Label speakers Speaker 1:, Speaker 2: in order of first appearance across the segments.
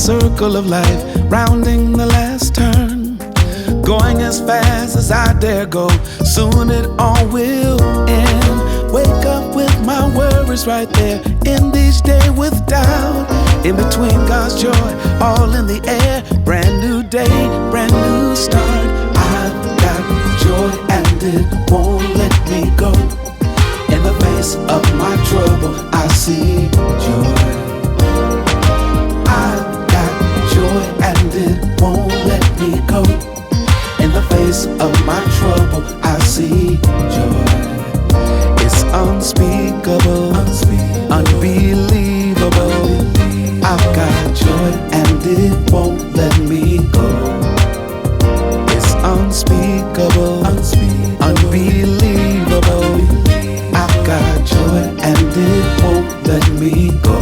Speaker 1: circle of life, rounding the last turn, going as fast as I dare go. Soon it all will end. Wake up with my worries right there in each day with doubt. In between God's joy, all in the air. Brand new day, brand new start. I've got joy and it won't let me go. In the face of my trouble, I see joy. I've got joy and it won't let me go. In the face of my trouble, I see joy. It's unspeakable, unbelievable. I've got joy and it won't let me go. It's unspeakable, unbelievable. I've got joy and it won't let me go.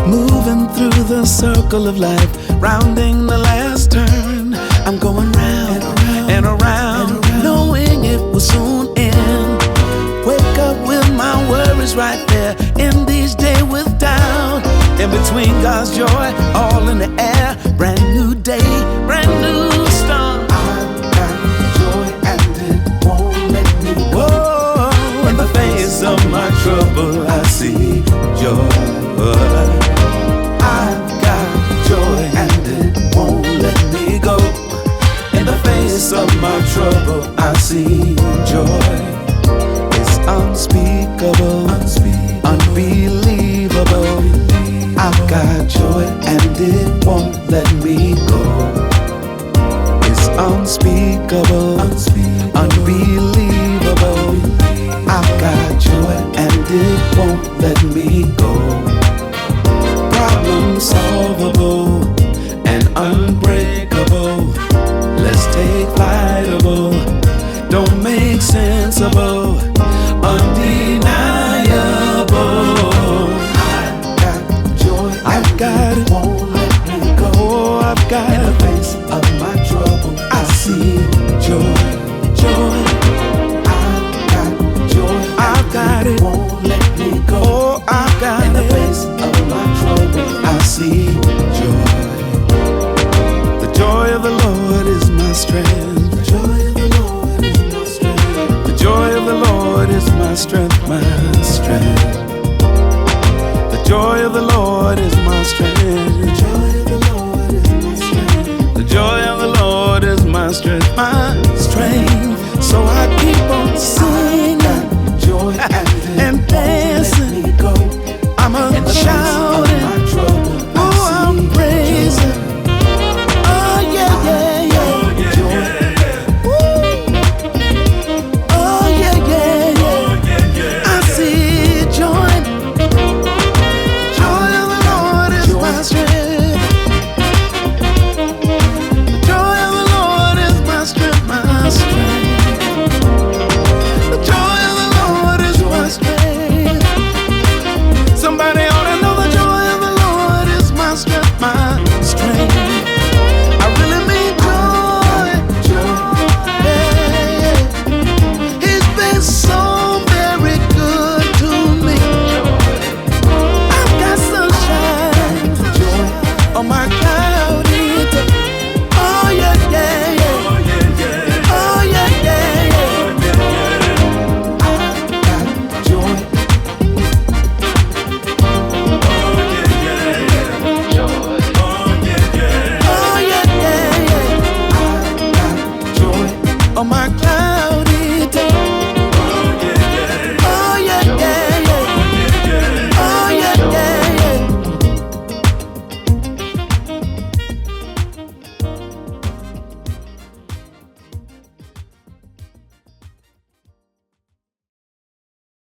Speaker 1: Moving through the circle of life, rounding the last turn. I'm going round and around, knowing it will soon end. Wake up with my worries right there in these days with doubt. In between God's joy, all in the air. Brand new day, brand new start. I've got joy and it won't let me go. In the face of my trouble, I see joy. I've got joy and it won't let me go. In the face of my trouble, I see joy. It's unspeakable, unbelievable. I've got joy and it won't let me go. It's unspeakable,